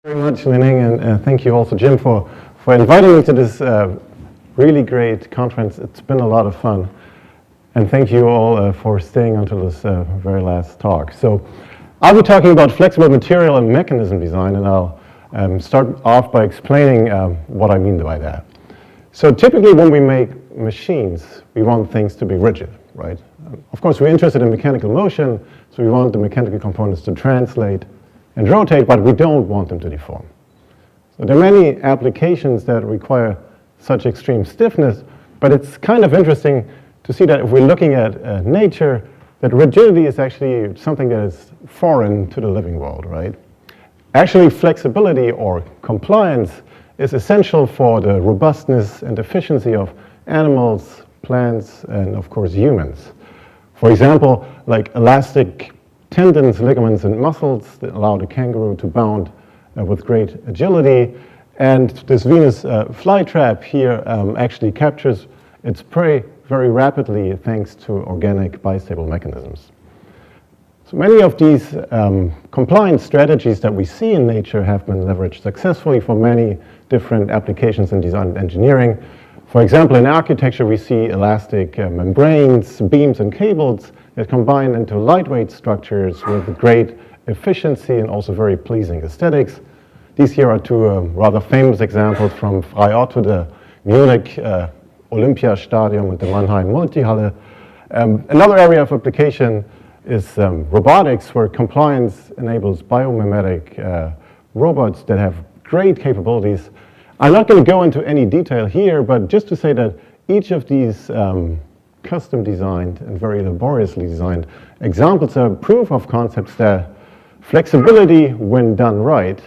Very much, Lining, and thank you also, Jim, for inviting me to this really great conference. It's been a lot of fun. And thank you all for staying until this very last talk. So I'll be talking about flexible material and mechanism design, and I'll start off by explaining what I mean by that. So typically when we make machines, we want things to be rigid, right? Of course, we're interested in mechanical motion, so we want the mechanical components to translate and rotate, but we don't want them to deform. So there are many applications that require such extreme stiffness, but it's kind of interesting to see that if we're looking at nature, that rigidity is actually something that is foreign to the living world, right? Actually, flexibility or compliance is essential for the robustness and efficiency of animals, plants, and of course humans. For example, like elastic tendons, ligaments, and muscles that allow the kangaroo to bound with great agility. And this Venus flytrap here actually captures its prey very rapidly thanks to organic bistable mechanisms. So many of these compliance strategies that we see in nature have been leveraged successfully for many different applications in design and engineering. For example, in architecture, we see elastic membranes, beams, and cables that combine into lightweight structures with great efficiency and also very pleasing aesthetics. These here are two rather famous examples from Frei Otto, the Munich Olympiastadion and the Mannheim Multihalle. Another area of application is robotics, where compliance enables biomimetic robots that have great capabilities. I'm not going to go into any detail here, but just to say that each of these custom designed and very laboriously designed examples are proof of concepts that flexibility, when done right,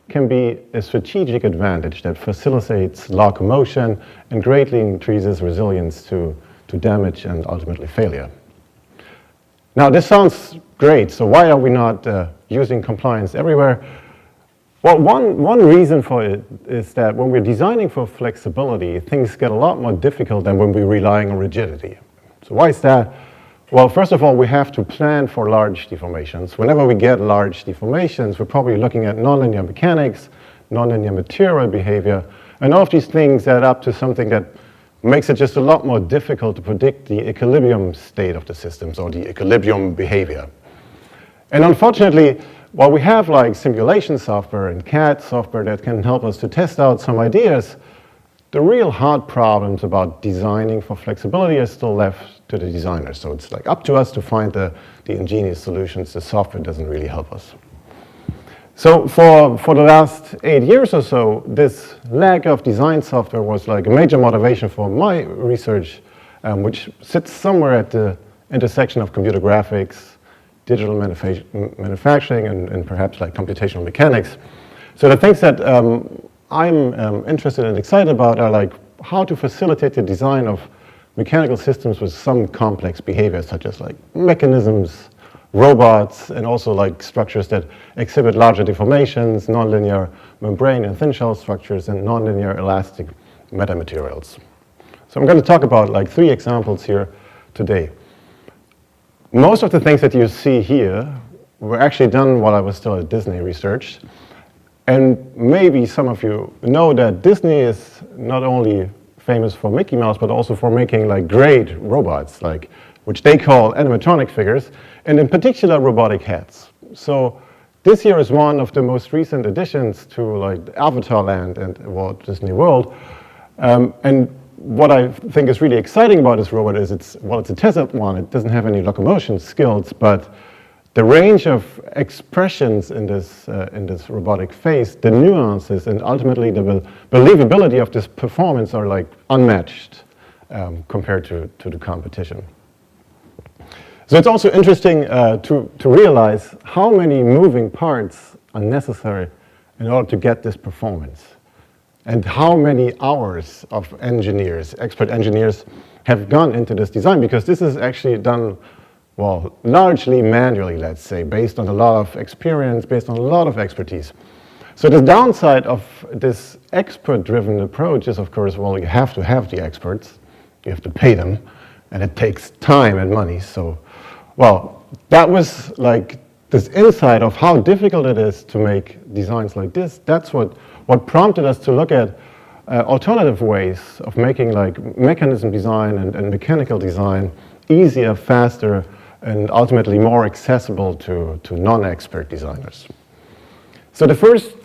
can be a strategic advantage that facilitates locomotion and greatly increases resilience to damage and ultimately failure. Now, this sounds great, so why are we not using compliance everywhere? Well, one reason for it is that when we're designing for flexibility, things get a lot more difficult than when we're relying on rigidity. So why is that? Well, first of all, we have to plan for large deformations. Whenever we get large deformations, we're probably looking at nonlinear mechanics, nonlinear material behavior, and all of these things add up to something that makes it just a lot more difficult to predict the equilibrium state of the systems or the equilibrium behavior. And unfortunately, while we have like simulation software and CAD software that can help us to test out some ideas, the real hard problems about designing for flexibility are still left to the designers. So it's like up to us to find the ingenious solutions. The software doesn't really help us. So for the last 8 years or so, this lack of design software was like a major motivation for my research, which sits somewhere at the intersection of computer graphics, digital manufacturing, and perhaps like computational mechanics. So the things that I'm interested and excited about are like how to facilitate the design of mechanical systems with some complex behaviors, such as like mechanisms, robots, and also like structures that exhibit larger deformations, nonlinear membrane and thin shell structures, and nonlinear elastic metamaterials. So I'm going to talk about like 3 examples here today. Most of the things that you see here were actually done while I was still at Disney research. And maybe some of you know that Disney is not only famous for Mickey Mouse, but also for making like great robots, like which they call animatronic figures, and in particular robotic heads. So this here is one of the most recent additions to like Avatar Land and Walt Disney World. And what I think is really exciting about this robot is it's a Tesla one. It doesn't have any locomotion skills, but the range of expressions in this robotic face, the nuances, and ultimately the believability of this performance are like unmatched compared to the competition. So it's also interesting to realize how many moving parts are necessary in order to get this performance, and how many hours of engineers, expert engineers, have gone into this design, because this is actually done, well, largely manually, let's say, based on a lot of experience, based on a lot of expertise. So the downside of this expert-driven approach is, of course, well, you have to have the experts, you have to pay them, and it takes time and money. So, well, that was like this insight of how difficult it is to make designs like this, that's what prompted us to look at alternative ways of making like mechanism design and mechanical design easier, faster, and ultimately more accessible to non-expert designers. So the first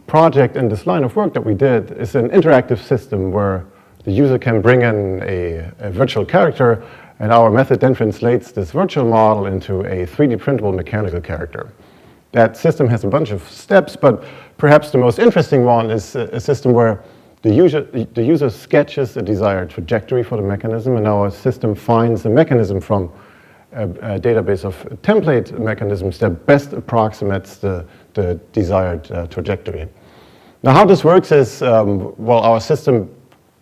project in this line of work that we did is an interactive system where the user can bring in a virtual character, and our method then translates this virtual model into a 3D printable mechanical character. That system has a bunch of steps, but perhaps the most interesting one is a system where the user sketches a desired trajectory for the mechanism, and our system finds a mechanism from a database of template mechanisms that best approximates the desired trajectory. Now, how this works is, well, our system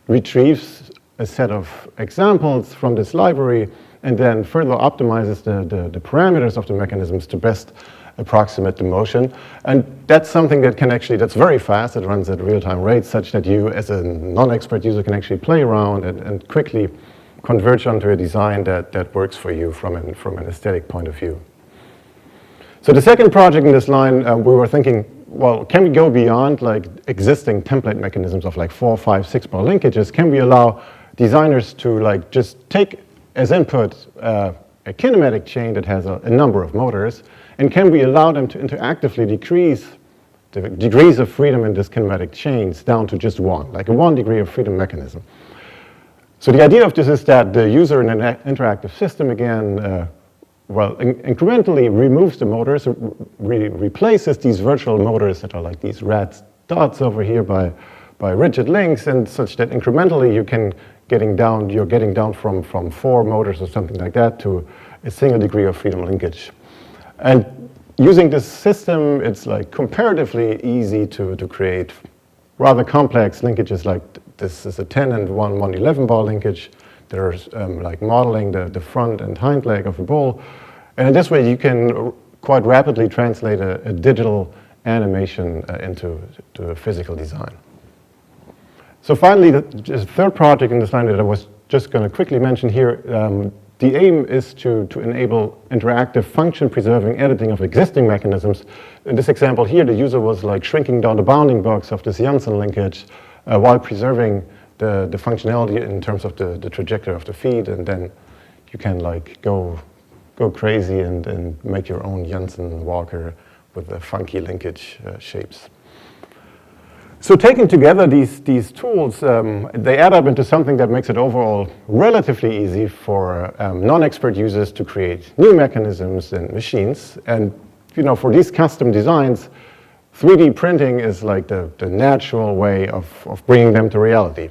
retrieves a set of examples from this library and then further optimizes the parameters of the mechanisms to best approximate the motion. And that's something that can actually, that's very fast. It runs at real-time rates such that you, as a non-expert user, can actually play around and quickly converge onto a design that works for you from an aesthetic point of view. So the second project in this line, we were thinking, well, can we go beyond like existing template mechanisms of like 4, 5, 6 bar linkages? Can we allow designers to like just take as input a kinematic chain that has a number of motors, and can we allow them to interactively decrease the degrees of freedom in this kinematic chains down to just one, like a 1 degree of freedom mechanism? So the idea of this is that the user in an interactive system, again, well, incrementally removes the motors, replaces these virtual motors that are like these red dots over here by rigid links, and such that incrementally you're getting down from 4 motors or something like that to a single degree of freedom linkage. And using this system, it's like comparatively easy to create rather complex linkages. Like this is a 10 and 111 bar linkage. There's like modeling the front and hind leg of a bull. And in this way, you can quite rapidly translate a digital animation into a physical design. So finally, the third project in this line that I was just going to quickly mention here, the aim is to enable interactive function-preserving editing of existing mechanisms. In this example here, the user was like shrinking down the bounding box of this Janssen linkage while preserving the functionality in terms of the trajectory of the feet, and then you can like go crazy and make your own Janssen walker with the funky linkage shapes. So taking together these tools, they add up into something that makes it overall relatively easy for non-expert users to create new mechanisms and machines. And for these custom designs, 3D printing is like the natural way of bringing them to reality.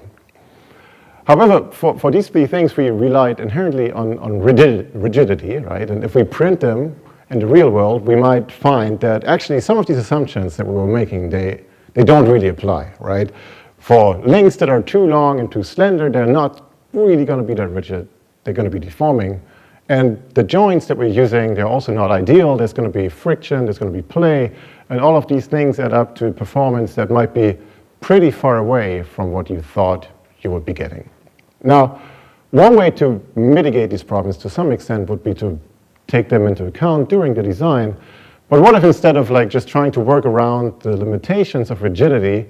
However, for these three things, we relied inherently on rigidity, right? And if we print them in the real world, we might find that actually some of these assumptions that we were making, they don't really apply, right? For links that are too long and too slender, they're not really going to be that rigid. They're going to be deforming. And the joints that we're using, they're also not ideal. There's going to be friction, there's going to be play, and all of these things add up to performance that might be pretty far away from what you thought you would be getting. Now, one way to mitigate these problems to some extent would be to take them into account during the design. But what if instead of like just trying to work around the limitations of rigidity,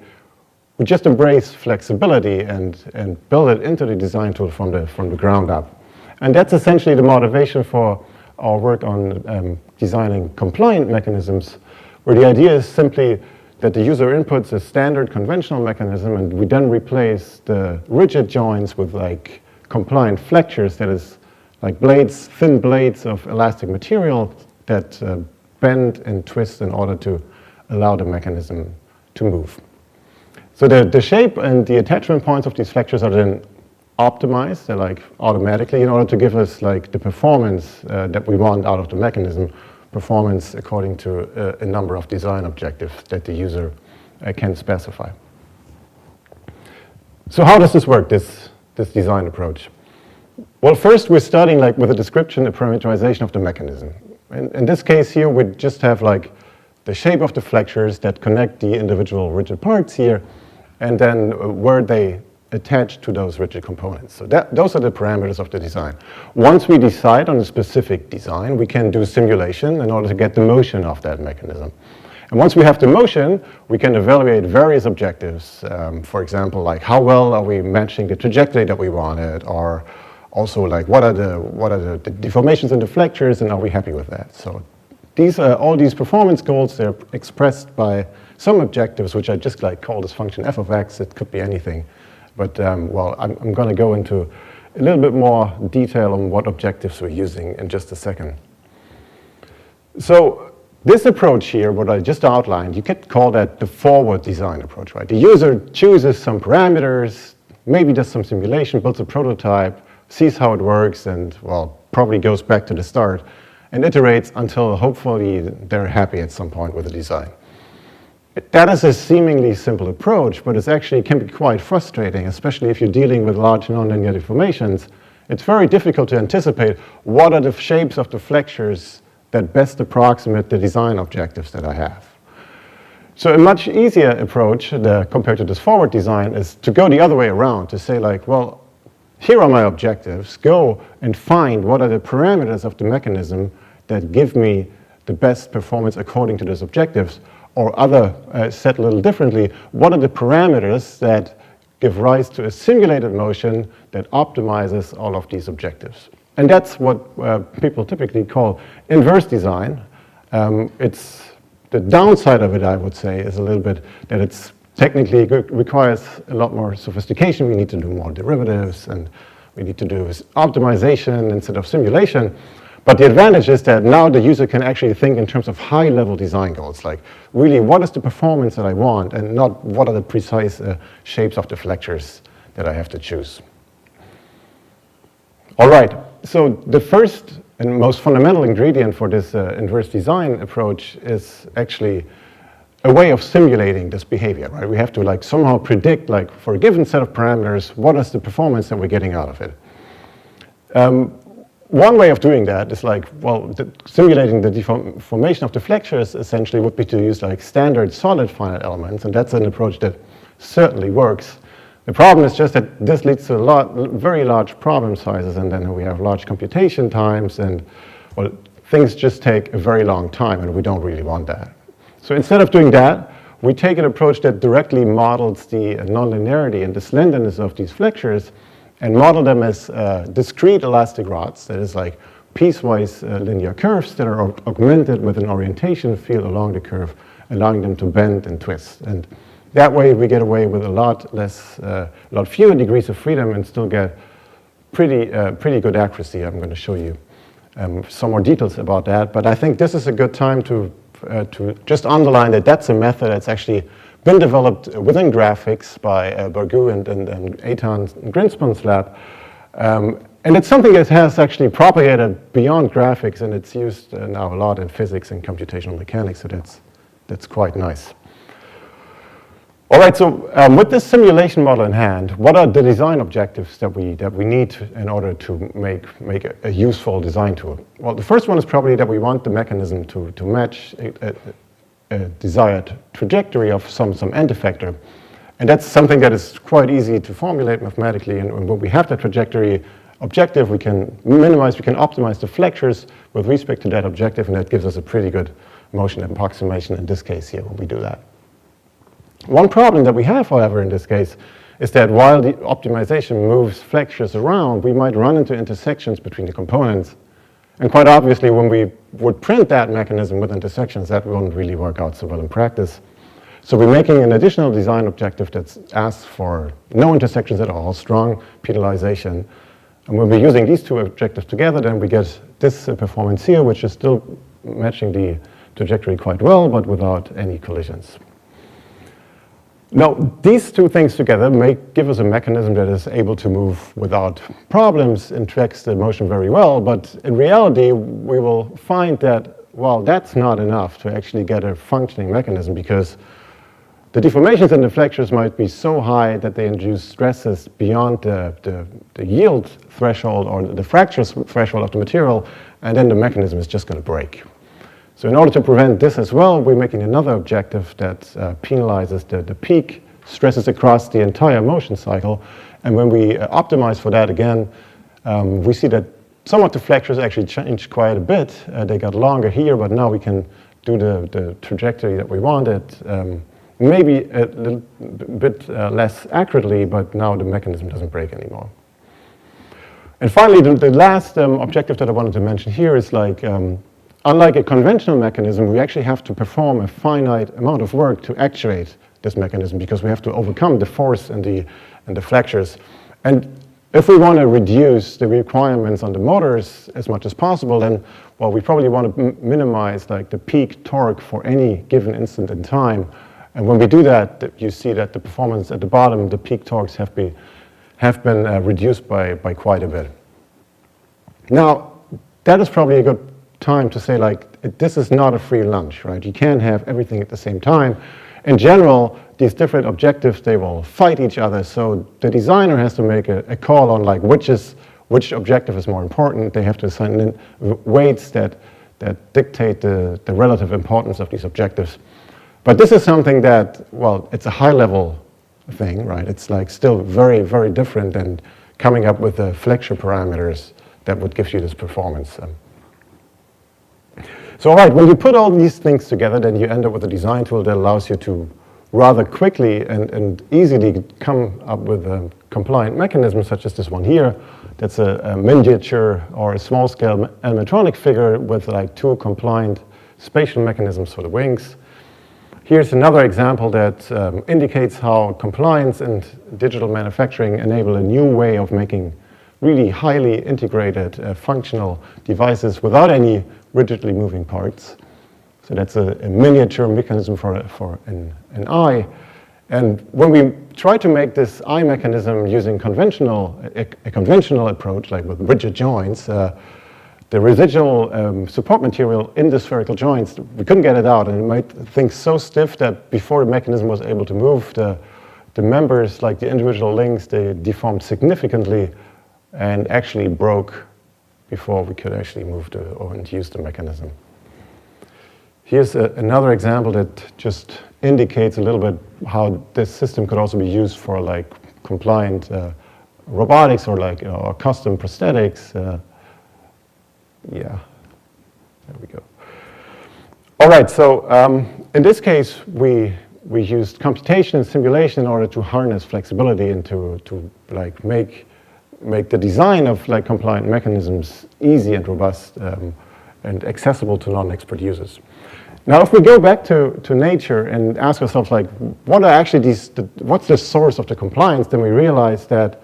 we just embrace flexibility and build it into the design tool from the ground up? And that's essentially the motivation for our work on designing compliant mechanisms, where the idea is simply that the user inputs a standard conventional mechanism, and we then replace the rigid joints with like compliant flexures, that is like blades, thin blades of elastic material that bend and twist in order to allow the mechanism to move. So the shape and the attachment points of these flexures are then optimized, they're like automatically, in order to give us like the performance that we want out of the mechanism, performance according to a number of design objectives that the user can specify. So how does this work, this design approach? Well, first we're starting like with a description, a parameterization of the mechanism. In this case here, we just have like the shape of the flexures that connect the individual rigid parts here, and then where they attached to those rigid components. So those are the parameters of the design. Once we decide on a specific design, we can do simulation in order to get the motion of that mechanism. And once we have the motion, we can evaluate various objectives. For example, like how well are we matching the trajectory that we wanted, or also like what are the deformations in the flexures, and are we happy with that? So all these performance goals, they're expressed by some objectives, which I just like call this function f of x. It could be anything. But well, I'm going to go into a little bit more detail on what objectives we're using in just a second. So this approach here, what I just outlined, you could call that the forward design approach, right? The user chooses some parameters, maybe does some simulation, builds a prototype, sees how it works, and, well, probably goes back to the start and iterates until hopefully they're happy at some point with the design. That is a seemingly simple approach, but it actually can be quite frustrating, especially if you're dealing with large nonlinear deformations. It's very difficult to anticipate what are the shapes of the flexures that best approximate the design objectives that I have. So a much easier approach compared to this forward design is to go the other way around, to say like, well, here are my objectives. Go and find what are the parameters of the mechanism that give me the best performance according to those objectives. Or said a little differently, what are the parameters that give rise to a simulated motion that optimizes all of these objectives? And that's what people typically call inverse design. It's the downside of it, I would say, is a little bit that it's technically requires a lot more sophistication. We need to do more derivatives, and we need to do optimization instead of simulation. But the advantage is that now the user can actually think in terms of high-level design goals, like really what is the performance that I want, and not what are the precise shapes of the flexures that I have to choose. All right, so the first and most fundamental ingredient for this inverse design approach is actually a way of simulating this behavior, right? We have to like somehow predict, like for a given set of parameters, what is the performance that we're getting out of it. One way of doing that is like, well, simulating the deformation of the flexures essentially would be to use like standard solid finite elements, and that's an approach that certainly works. The problem is just that this leads to very large problem sizes, and then we have large computation times, and well, things just take a very long time, and we don't really want that. So instead of doing that, we take an approach that directly models the nonlinearity and the slenderness of these flexures, and model them as discrete elastic rods, that is like piecewise linear curves that are augmented with an orientation field along the curve, allowing them to bend and twist. And that way we get away with a lot fewer degrees of freedom and still get pretty good accuracy. I'm going to show you some more details about that, but I think this is a good time to just underline that that's a method that's actually been developed within graphics by Bargu and Eitan Grinspan's lab. And it's something that has actually propagated beyond graphics, and it's used now a lot in physics and computational mechanics, so that's quite nice. All right, so with this simulation model in hand, what are the design objectives that we need in order to make a useful design tool? Well, the first one is probably that we want the mechanism to match a desired trajectory of some end effector. And that's something that is quite easy to formulate mathematically. And when we have that trajectory objective, we can optimize the flexures with respect to that objective, and that gives us a pretty good motion approximation in this case here when we do that. One problem that we have, however, in this case, is that while the optimization moves flexures around, we might run into intersections between the components. And quite obviously, when we would print that mechanism with intersections, that won't really work out so well in practice. So we're making an additional design objective that asks for no intersections at all, strong penalization. And when we're using these two objectives together, then we get this performance here, which is still matching the trajectory quite well, but without any collisions. Now, these two things together give us a mechanism that is able to move without problems and tracks the motion very well, but in reality, we will find that, well, that's not enough to actually get a functioning mechanism, because the deformations in the flexures might be so high that they induce stresses beyond the yield threshold or the fractures threshold of the material, and then the mechanism is just going to break. So in order to prevent this as well, we're making another objective that penalizes the peak stresses across the entire motion cycle. And when we optimize for that again, we see that some of the flexures actually changed quite a bit. They got longer here, but now we can do the trajectory that we wanted. Maybe a little bit less accurately, but now the mechanism doesn't break anymore. And finally, the last objective that I wanted to mention here is like, unlike a conventional mechanism, we actually have to perform a finite amount of work to actuate this mechanism because we have to overcome the force and the flexures. And if we want to reduce the requirements on the motors as much as possible, then, well, we probably want to minimize like the peak torque for any given instant in time. And when we do that, you see that the performance at the bottom, the peak torques have been reduced by quite a bit. Now, that is probably a good time to say, like, this is not a free lunch, right? You can't have everything at the same time. In general, these different objectives, they will fight each other. So the designer has to make a call on like which objective is more important. They have to assign in weights that dictate the relative importance of these objectives. But this is something that, well, it's a high level thing, right? It's like still very, very different than coming up with the flexure parameters that would give you this performance. So all right, when you put all these things together, then you end up with a design tool that allows you to rather quickly and easily come up with a compliant mechanism such as this one here. That's a miniature or a small-scale animatronic figure with like 2 compliant spatial mechanisms for the wings. Here's another example that indicates how compliance and digital manufacturing enable a new way of making really highly integrated functional devices without any rigidly moving parts. So that's a miniature mechanism for an eye. And when we try to make this eye mechanism using a conventional approach, like with rigid joints, the residual support material in the spherical joints, we couldn't get it out, and it made things so stiff that before the mechanism was able to move, the members, like the individual links, they deformed significantly and actually broke before we could actually move and use the mechanism. Here's another example that just indicates a little bit how this system could also be used for like compliant robotics or like or custom prosthetics. Yeah, there we go. All right, so in this case, we used computation and simulation in order to harness flexibility and to like make the design of like compliant mechanisms easy and robust and accessible to non-expert users. Now, if we go back to nature and ask ourselves, like, what are actually what's the source of the compliance, then we realize that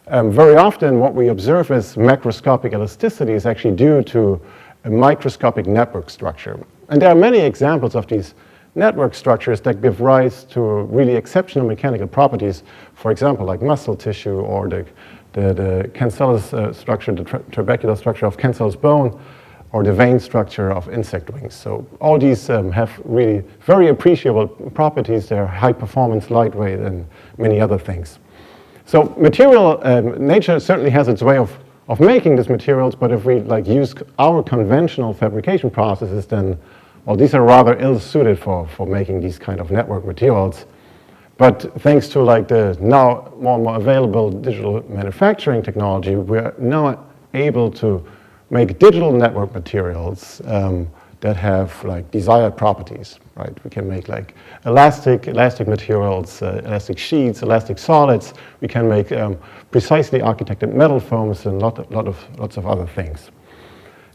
very often what we observe as macroscopic elasticity is actually due to a microscopic network structure. And there are many examples of these network structures that give rise to really exceptional mechanical properties, for example, like muscle tissue or the cancellous structure, the trabecular structure of cancellous bone, or the vein structure of insect wings. So all these have really very appreciable properties. They're high performance, lightweight, and many other things. So nature certainly has its way of making these materials, but if we like use our conventional fabrication processes, then, well, these are rather ill-suited for making these kind of network materials. But thanks to like the now more and more available digital manufacturing technology, we're now able to make digital network materials that have like desired properties, right? We can make like elastic materials, elastic sheets, elastic solids. We can make precisely architected metal foams and lots of other things.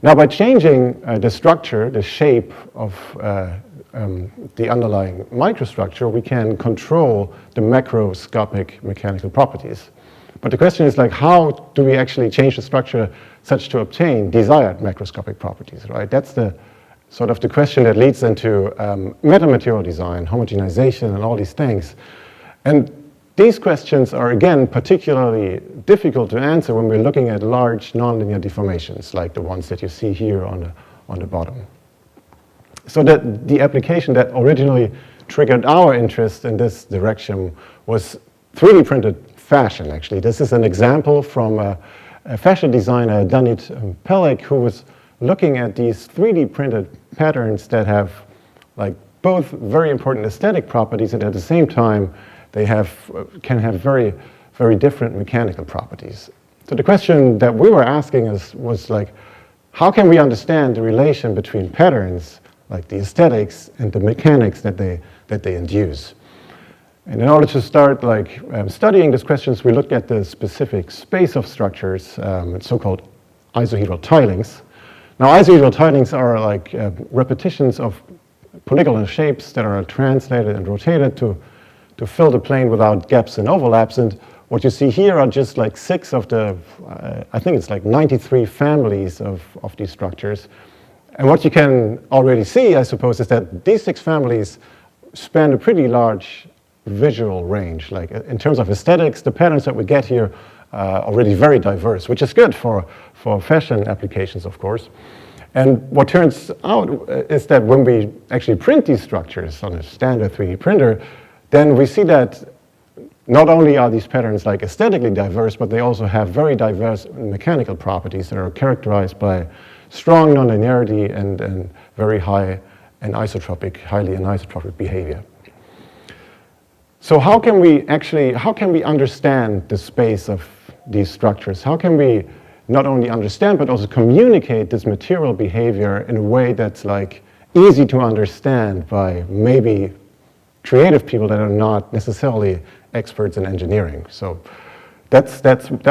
Now, by changing the structure, the shape of the underlying microstructure, we can control the macroscopic mechanical properties. But the question is, like, how do we actually change the structure such to obtain desired macroscopic properties, right? That's the sort of the question that leads into metamaterial design, homogenization, and all these things. And these questions are, again, particularly difficult to answer when we're looking at large nonlinear deformations, like the ones that you see here on the bottom. So that the application that originally triggered our interest in this direction was 3D printed fashion, actually. This is an example from a fashion designer, Danit Pelek, who was looking at these 3D printed patterns that have like both very important aesthetic properties, and at the same time, they can have very, very different mechanical properties. So the question that we were asking was like, how can we understand the relation between patterns, like the aesthetics, and the mechanics that they induce? And in order to start studying these questions, we looked at the specific space of structures, so-called isohedral tilings. Now, isohedral tilings are like repetitions of polygonal shapes that are translated and rotated to fill the plane without gaps and overlaps. And what you see here are just like 6 of the, I think it's like 93 families of these structures. And what you can already see, I suppose, is that these 6 families span a pretty large visual range. Like in terms of aesthetics, the patterns that we get here are already very diverse, which is good for fashion applications, of course. And what turns out is that when we actually print these structures on a standard 3D printer, then we see that not only are these patterns like aesthetically diverse, but they also have very diverse mechanical properties that are characterized by strong nonlinearity and very high highly anisotropic behavior. So how can we understand the space of these structures? How can we not only understand, but also communicate this material behavior in a way that's like easy to understand by maybe creative people that are not necessarily experts in engineering? So that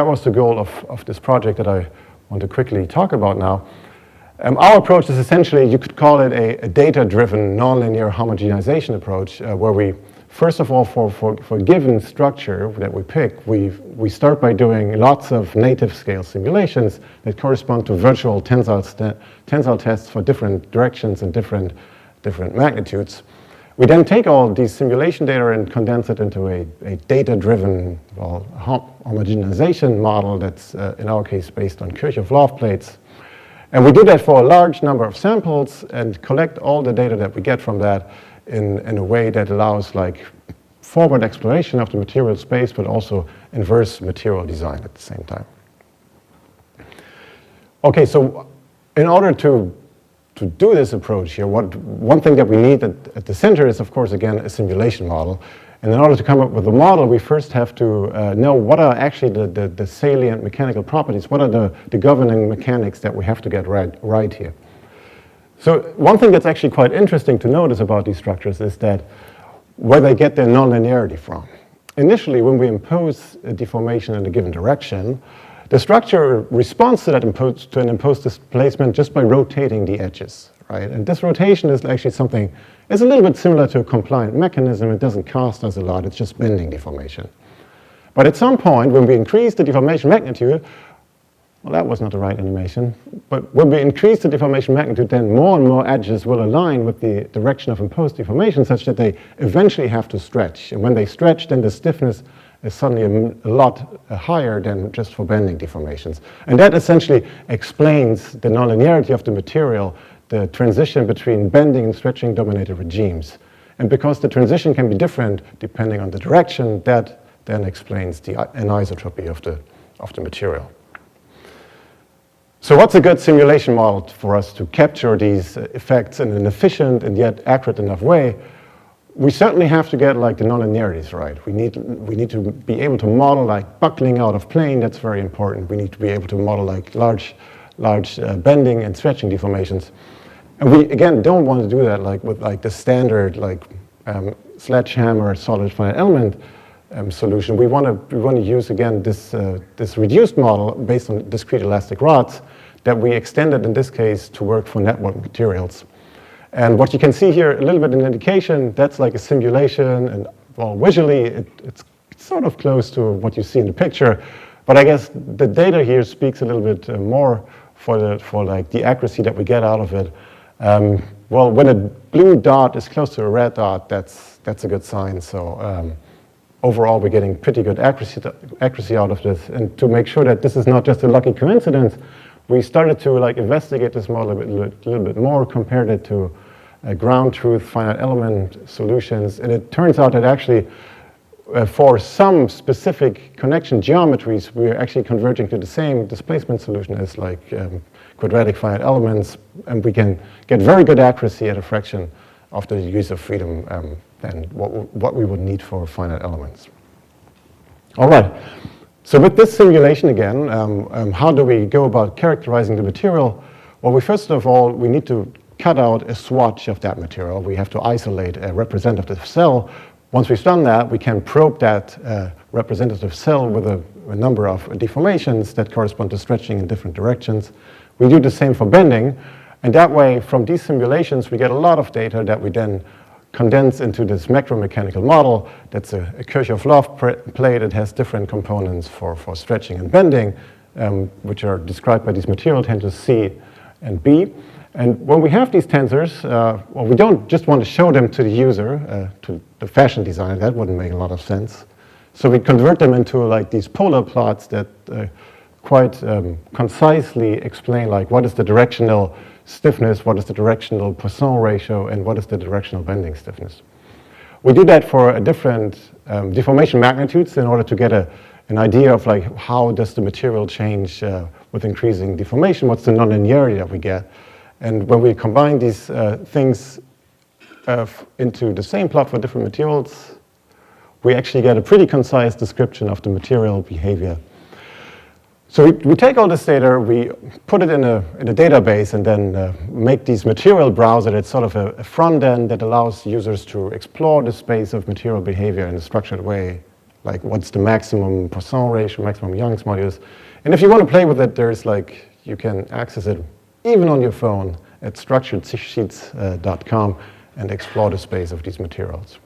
was the goal of this project that I want to quickly talk about now. Our approach is essentially, you could call it a data-driven nonlinear homogenization approach, where we, first of all, for a given structure that we pick, we start by doing lots of native scale simulations that correspond to virtual tensile tests for different directions and different magnitudes. We then take all these simulation data and condense it into a data-driven homogenization model that's, in our case, based on Kirchhoff loft plates. And we do that for a large number of samples and collect all the data that we get from that in a way that allows like forward exploration of the material space, but also inverse material design at the same time. Okay, so in order to do this approach here, one thing that we need at the center is, of course, again, a simulation model. And in order to come up with a model, we first have to know what are actually the salient mechanical properties, what are the governing mechanics that we have to get right here. So one thing that's actually quite interesting to notice about these structures is that where they get their nonlinearity from. Initially, when we impose a deformation in a given direction, the structure responds to an imposed displacement just by rotating the edges, right? And this rotation is actually something, it's a little bit similar to a compliant mechanism. It doesn't cost us a lot, it's just bending deformation. But at some point, when we increase the deformation magnitude, well, that was not the right animation, but when we increase the deformation magnitude, then more and more edges will align with the direction of imposed deformation such that they eventually have to stretch. And when they stretch, then the stiffness is suddenly a lot higher than just for bending deformations. And that essentially explains the nonlinearity of the material, the transition between bending and stretching dominated regimes. And because the transition can be different depending on the direction, that then explains the anisotropy of the material. So what's a good simulation model for us to capture these effects in an efficient and yet accurate enough way? We certainly have to get like the nonlinearities right. We need to be able to model like buckling out of plane. That's very important. We need to be able to model like large bending and stretching deformations. And we again don't want to do that like with like the standard like sledgehammer solid finite element solution. We want to use again this reduced model based on discrete elastic rods that we extended in this case to work for network materials. And what you can see here, a little bit an indication, that's like a simulation, and well, visually it's sort of close to what you see in the picture, but I guess the data here speaks a little bit more for like the accuracy that we get out of it. Well, when a blue dot is close to a red dot, that's a good sign. So overall, we're getting pretty good accuracy out of this. And to make sure that this is not just a lucky coincidence, we started to like investigate this model a little bit more, compared it to ground truth finite element solutions, and it turns out that actually for some specific connection geometries, we're actually converging to the same displacement solution as like quadratic finite elements, and we can get very good accuracy at a fraction of the use of freedom than what we would need for finite elements. All right, so with this simulation again, how do we go about characterizing the material? Well, first of all, we need to cut out a swatch of that material. We have to isolate a representative cell. Once we've done that, we can probe that representative cell with a number of deformations that correspond to stretching in different directions. We do the same for bending, and that way, from these simulations, we get a lot of data that we then condense into this macromechanical model. That's a Kirchhoff-Loff plate. It has different components for stretching and bending, which are described by these material tensors C and B. And when we have these tensors, well, we don't just want to show them to the user, to the fashion designer. That wouldn't make a lot of sense. So we convert them into like these polar plots that quite concisely explain like what is the directional stiffness, what is the directional Poisson ratio, and what is the directional bending stiffness. We do that for different deformation magnitudes in order to get an idea of like how does the material change with increasing deformation, what's the nonlinearity that we get. And when we combine these things into the same plot for different materials, we actually get a pretty concise description of the material behavior. So we take all this data, we put it in a database, and then make these material browser that's sort of a front end that allows users to explore the space of material behavior in a structured way, like what's the maximum Poisson ratio, maximum Young's modulus. And if you want to play with it, there's like, you can access it even on your phone at structuredsheets.com and explore the space of these materials.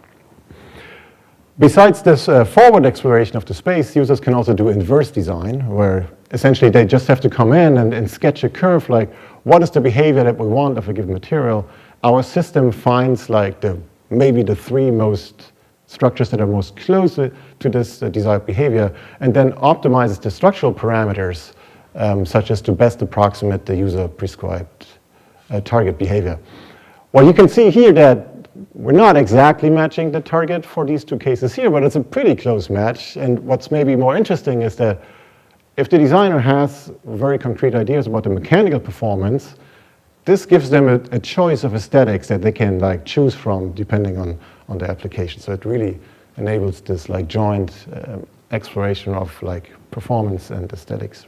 Besides this forward exploration of the space, users can also do inverse design, where essentially they just have to come in and sketch a curve, like what is the behavior that we want of a given material. Our system finds like maybe the three most structures that are most close to this desired behavior, and then optimizes the structural parameters such as to best approximate the user prescribed target behavior. Well, you can see here that we're not exactly matching the target for these two cases here, but it's a pretty close match. And what's maybe more interesting is that if the designer has very concrete ideas about the mechanical performance, this gives them a choice of aesthetics that they can like choose from depending on the application. So it really enables this like joint exploration of like performance and aesthetics.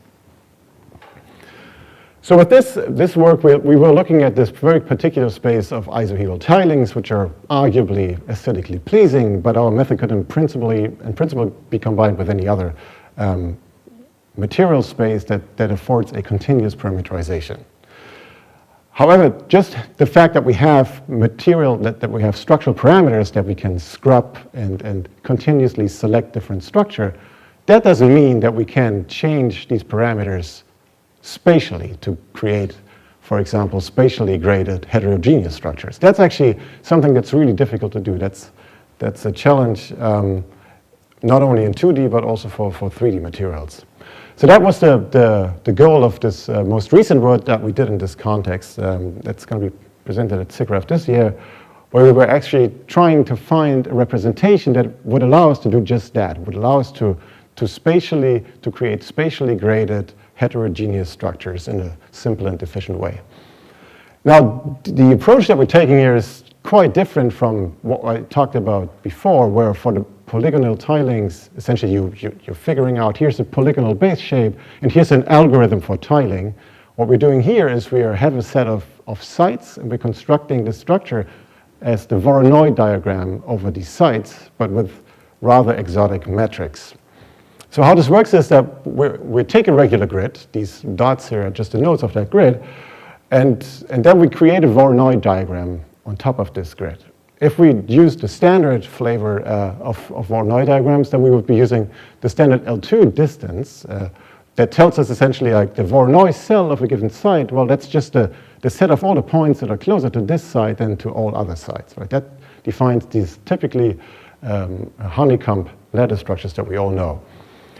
So with this work, we were looking at this very particular space of isohedral tilings, which are arguably aesthetically pleasing, but our method could in principle be combined with any other material space that affords a continuous parameterization. However, just the fact that we have material, that we have structural parameters that we can scrub and continuously select different structure, that doesn't mean that we can change these parameters spatially to create, for example, spatially graded heterogeneous structures. That's actually something that's really difficult to do. That's a challenge not only in 2D but also for 3D materials. So that was the goal of this most recent work that we did in this context. That's going to be presented at SIGGRAPH this year, where we were actually trying to find a representation that would allow us to do just that, would allow us to create spatially graded heterogeneous structures in a simple and efficient way. Now, the approach that we're taking here is quite different from what I talked about before, where for the polygonal tilings, essentially you're figuring out here's a polygonal base shape and here's an algorithm for tiling. What we're doing here is we have a set of sites, and we're constructing the structure as the Voronoi diagram over these sites, but with rather exotic metrics. So how this works is that we take a regular grid, these dots here are just the nodes of that grid, and then we create a Voronoi diagram on top of this grid. If we use the standard flavor of Voronoi diagrams, then we would be using the standard L2 distance that tells us essentially like the Voronoi cell of a given site. Well, that's just the set of all the points that are closer to this site than to all other sites, right? That defines these typically honeycomb lattice structures that we all know.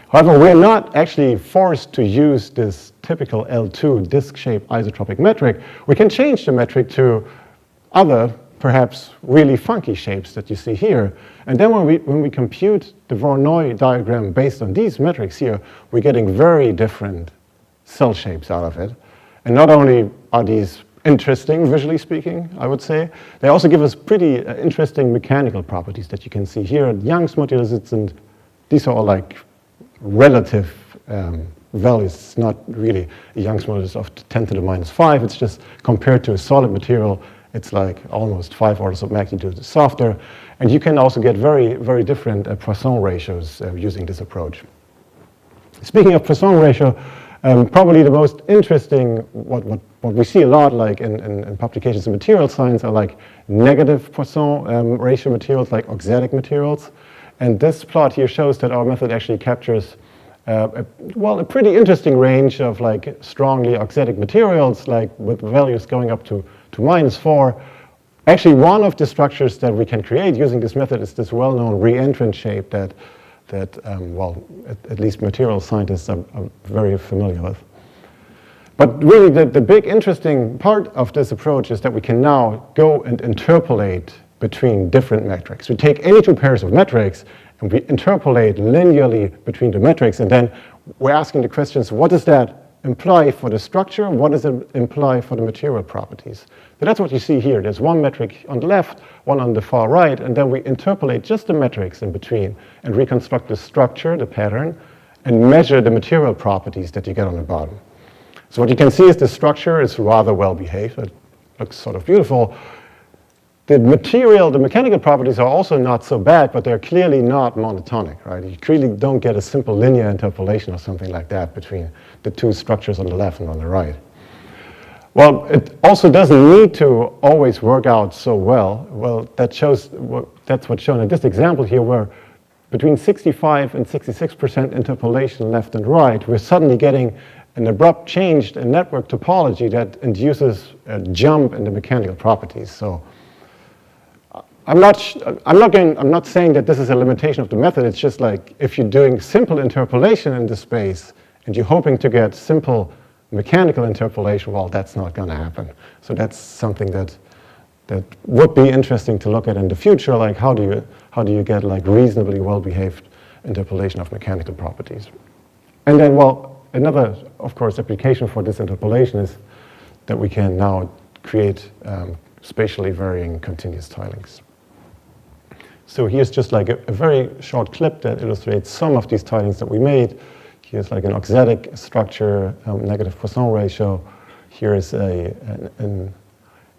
However, we're not actually forced to use this typical L2 disk-shaped isotropic metric. We can change the metric to other, perhaps really funky shapes that you see here. And then when we compute the Voronoi diagram based on these metrics here, we're getting very different cell shapes out of it. And not only are these interesting, visually speaking, I would say. They also give us pretty interesting mechanical properties that you can see here. Young's modulus, and these are all like relative values. It's not really a Young's modulus of 10 to the minus 5. It's just compared to a solid material, it's like almost 5 orders of magnitude softer. And you can also get very, very different Poisson ratios using this approach. Speaking of Poisson ratio, probably the most interesting, what we see a lot like in publications in material science are like negative Poisson ratio materials, like oxidic materials. And this plot here shows that our method actually captures a pretty interesting range of like strongly oxidic materials, like with values going up to -4. Actually, one of the structures that we can create using this method is this well-known reentrant shape that at least material scientists are very familiar with. But really, the big interesting part of this approach is that we can now go and interpolate between different metrics. We take any two pairs of metrics and we interpolate linearly between the metrics, and then we're asking the questions, what does that imply for the structure? What does it imply for the material properties? So that's what you see here. There's one metric on the left, one on the far right, and then we interpolate just the metrics in between and reconstruct the structure, the pattern, and measure the material properties that you get on the bottom. So what you can see is the structure is rather well behaved. It looks sort of beautiful. The material, the mechanical properties are also not so bad, but they're clearly not monotonic, right? You clearly don't get a simple linear interpolation or something like that between the two structures on the left and on the right. Well, it also doesn't need to always work out so well. Well, that's what's shown in this example here, where between 65 and 66% interpolation left and right, we're suddenly getting an abrupt change in network topology that induces a jump in the mechanical properties. So I'm not saying that this is a limitation of the method. It's just like if you're doing simple interpolation in the space and you're hoping to get simple mechanical interpolation, well, that's not going to happen. So that's something that would be interesting to look at in the future. Like how do you get like reasonably well-behaved interpolation of mechanical properties? And then, well, another, of course, application for this interpolation is that we can now create spatially varying continuous tilings. So here's just like a very short clip that illustrates some of these tilings that we made. Here's like an oxidic structure, negative Poisson ratio. Here is a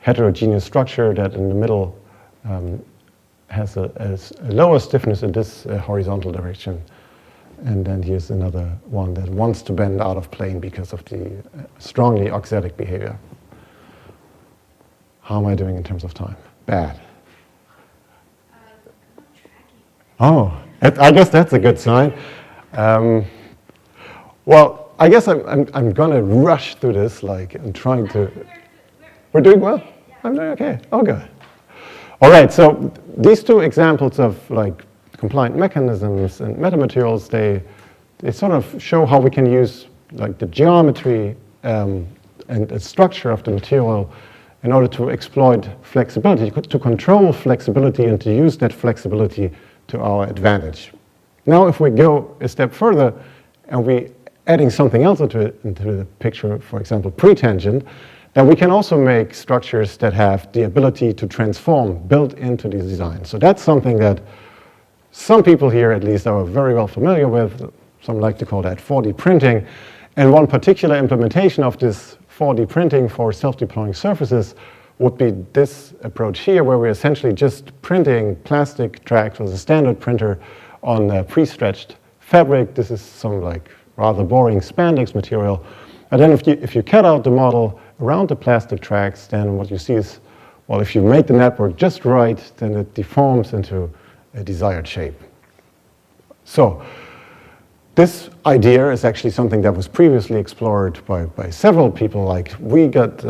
heterogeneous structure that in the middle has a lower stiffness in this horizontal direction. And then here's another one that wants to bend out of plane because of the strongly oxidic behavior. How am I doing in terms of time? Bad. Oh, I guess that's a good sign. Well, I guess I'm going to rush through this, like, and trying to. We're doing well? I'm doing okay. Oh, good. All right, so these two examples of, like, compliant mechanisms and metamaterials, they sort of show how we can use, like, the geometry and the structure of the material in order to exploit flexibility, to control flexibility and to use that flexibility to our advantage. Now, if we go a step further and we adding something else into the picture, for example, pretangent, then we can also make structures that have the ability to transform built into the design. So that's something that some people here, at least, are very well familiar with. Some like to call that 4D printing. And one particular implementation of this 4D printing for self-deploying surfaces would be this approach here, where we're essentially just printing plastic tracks with a standard printer on a pre-stretched fabric. This is some like rather boring spandex material. And then if you cut out the model around the plastic tracks, then what you see is, well, if you make the network just right, then it deforms into a desired shape. So this idea is actually something that was previously explored by several people. Like we got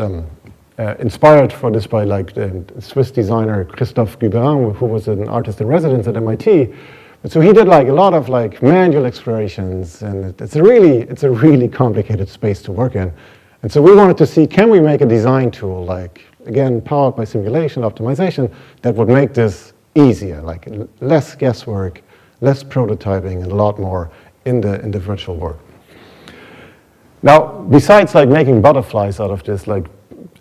inspired for this by like the Swiss designer Christophe Guberin, who was an artist in residence at MIT. So he did like a lot of like manual explorations, and it's a really complicated space to work in. And so we wanted to see, can we make a design tool, like again powered by simulation optimization, that would make this easier, like less guesswork, less prototyping, and a lot more in the virtual work. Now, besides like making butterflies out of this, like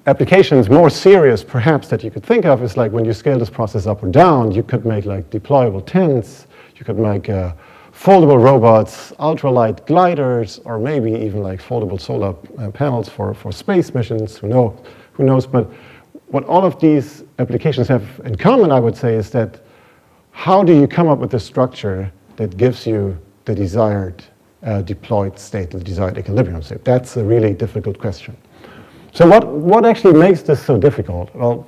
applications more serious, perhaps, that you could think of is like when you scale this process up or down, you could make like deployable tents, you could make foldable robots, ultralight gliders, or maybe even like foldable solar panels for space missions, who knows. But what all of these applications have in common, I would say, is that how do you come up with a structure that gives you the desired deployed state, the desired equilibrium state? That's a really difficult question. So what actually makes this so difficult? Well,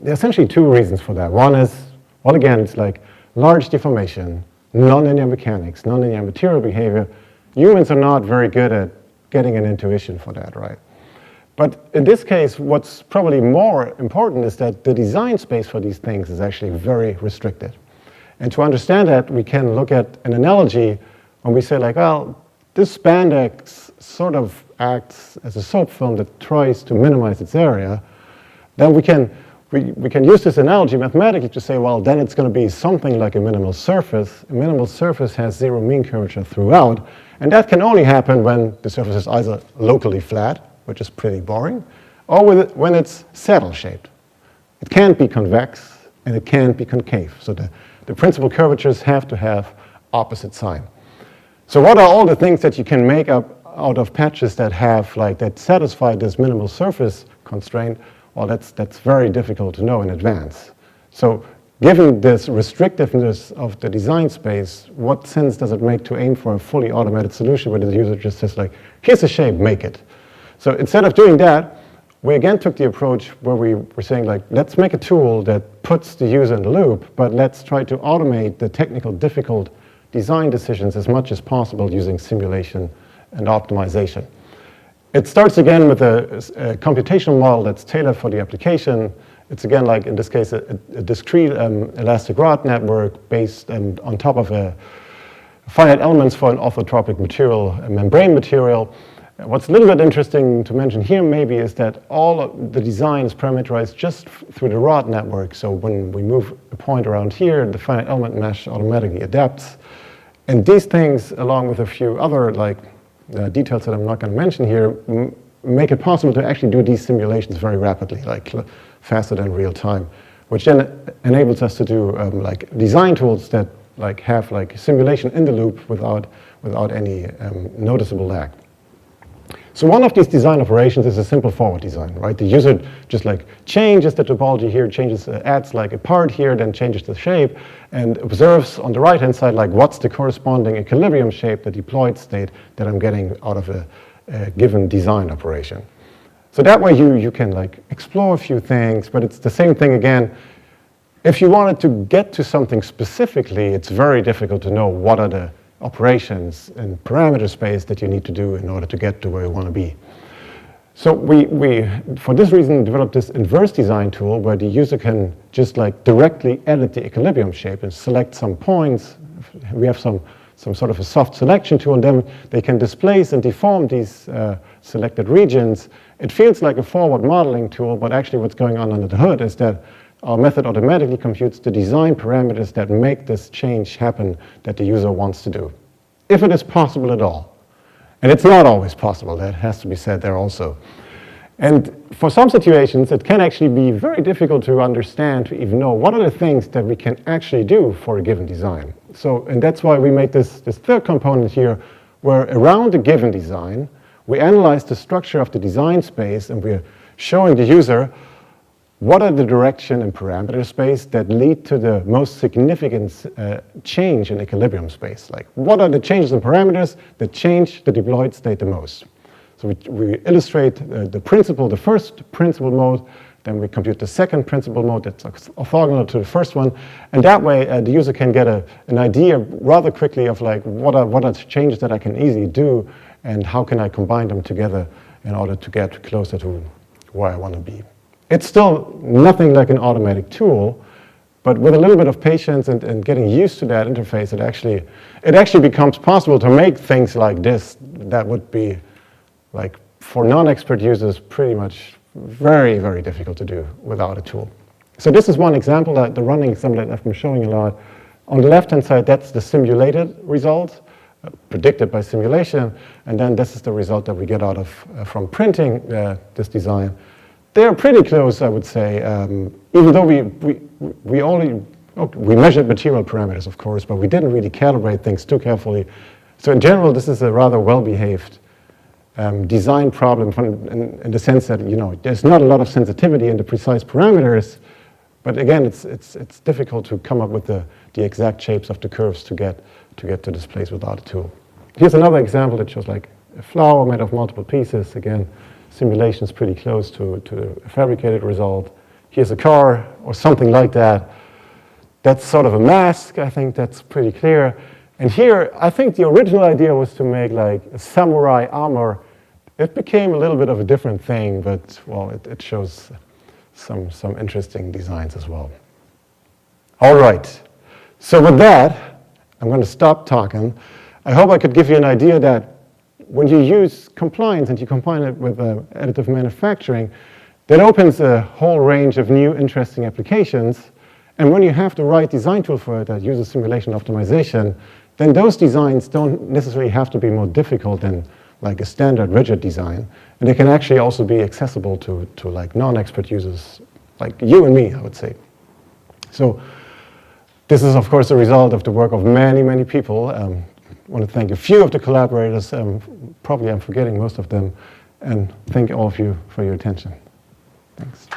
there are essentially two reasons for that. One is, well, again, it's like large deformation, nonlinear mechanics, nonlinear material behavior. Humans are not very good at getting an intuition for that, right? But in this case, what's probably more important is that the design space for these things is actually very restricted. And to understand that, we can look at an analogy when we say like, well, this spandex sort of acts as a soap film that tries to minimize its area. Then we can use this analogy mathematically to say, well, then it's going to be something like a minimal surface. A minimal surface has zero mean curvature throughout, and that can only happen when the surface is either locally flat, which is pretty boring, or when it's saddle-shaped. It can't be convex, and it can't be concave. So the principal curvatures have to have opposite sign. So what are all the things that you can make up out of patches that have that satisfy this minimal surface constraint? Well, that's very difficult to know in advance. So given this restrictiveness of the design space, what sense does it make to aim for a fully automated solution where the user just says like, here's a shape, make it? So instead of doing that, we again took the approach where we were saying like, let's make a tool that puts the user in the loop, but let's try to automate the technical difficult design decisions as much as possible using simulation and optimization. It starts again with a computational model that's tailored for the application. It's again, like in this case, a discrete elastic rod network based on top of a finite elements for an orthotropic material, a membrane material. What's a little bit interesting to mention here maybe is that all of the design is parameterized just through the rod network. So when we move a point around here, the finite element mesh automatically adapts. And these things, along with a few other details that I'm not going to mention here, make it possible to actually do these simulations very rapidly, faster than real time, which then enables us to do design tools that have simulation in the loop without any noticeable lag. So one of these design operations is a simple forward design, right? The user just changes the topology here, adds a part here, then changes the shape, and observes on the right-hand side what's the corresponding equilibrium shape, the deployed state that I'm getting out of a given design operation. So that way you can explore a few things, but it's the same thing again. If you wanted to get to something specifically, it's very difficult to know what are the operations and parameter space that you need to do in order to get to where you want to be. So we for this reason, developed this inverse design tool where the user can just directly edit the equilibrium shape and select some points. We have some sort of a soft selection tool, and then they can displace and deform these selected regions. It feels like a forward modeling tool, but actually what's going on under the hood is that our method automatically computes the design parameters that make this change happen that the user wants to do, if it is possible at all. And it's not always possible, that has to be said there also. And for some situations, it can actually be very difficult to understand, to even know what are the things that we can actually do for a given design. So, and that's why we made this third component here, where around a given design, we analyze the structure of the design space, and we're showing the user what are the direction and parameter space that lead to the most significant change in equilibrium space? What are the changes in parameters that change the deployed state the most? So we illustrate the first principal mode, then we compute the second principal mode that's orthogonal to the first one, and that way the user can get an idea rather quickly of what are changes that I can easily do, and how can I combine them together in order to get closer to where I want to be. It's still nothing like an automatic tool, but with a little bit of patience and getting used to that interface, it actually becomes possible to make things like this that would be, for non-expert users, pretty much very, very difficult to do without a tool. So this is one example, the running example that I've been showing a lot. On the left-hand side, that's the simulated result, predicted by simulation, and then this is the result that we get out of from printing this design. they're pretty close, I would say, even though we measured material parameters, of course, but we didn't really calibrate things too carefully. So in general, this is a rather well-behaved design problem in the sense that, there's not a lot of sensitivity in the precise parameters, but again, it's difficult to come up with the exact shapes of the curves to get to this place without a tool. Here's another example that shows like a flower made of multiple pieces. Again, simulation is pretty close to a fabricated result. Here's a car or something like that. That's sort of a mask. I think that's pretty clear. And here, I think the original idea was to make like a samurai armor. It became a little bit of a different thing, but well, it shows some interesting designs as well. All right. So with that, I'm going to stop talking. I hope I could give you an idea that when you use compliance and you combine it with additive manufacturing, that opens a whole range of new interesting applications. And when you have the right design tool for it that uses simulation optimization, then those designs don't necessarily have to be more difficult than like a standard rigid design. And they can actually also be accessible to like non-expert users like you and me, I would say. So this is, of course, a result of the work of many, many people. I want to thank a few of the collaborators. Probably I'm forgetting most of them. And thank all of you for your attention. Thanks.